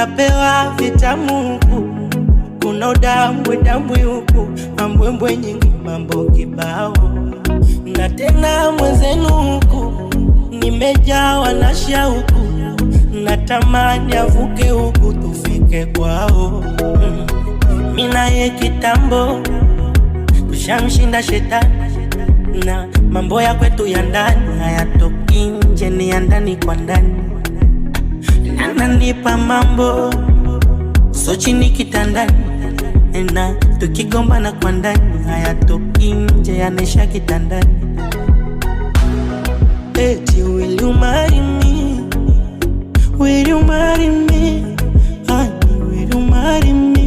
napewa vitamu huku, kuna udambwe dambwe huku, mambwembwe nyingi mambo kibao. Na tena mwenzenu huku nimejawa na shauku, natamani avuke huku tufike kwao. Mina ye kitambo tushamshinda shetani, na mambo ya kwetu ya ndani hayatoki nje, ni ya ndani kwa ndani. Ananipa mambo so chini kitandani, na tukigombana kwa ndani hayatoki nje, yanesha kitandani. Eti will you marry me? Will you marry me? Honey, will you marry me?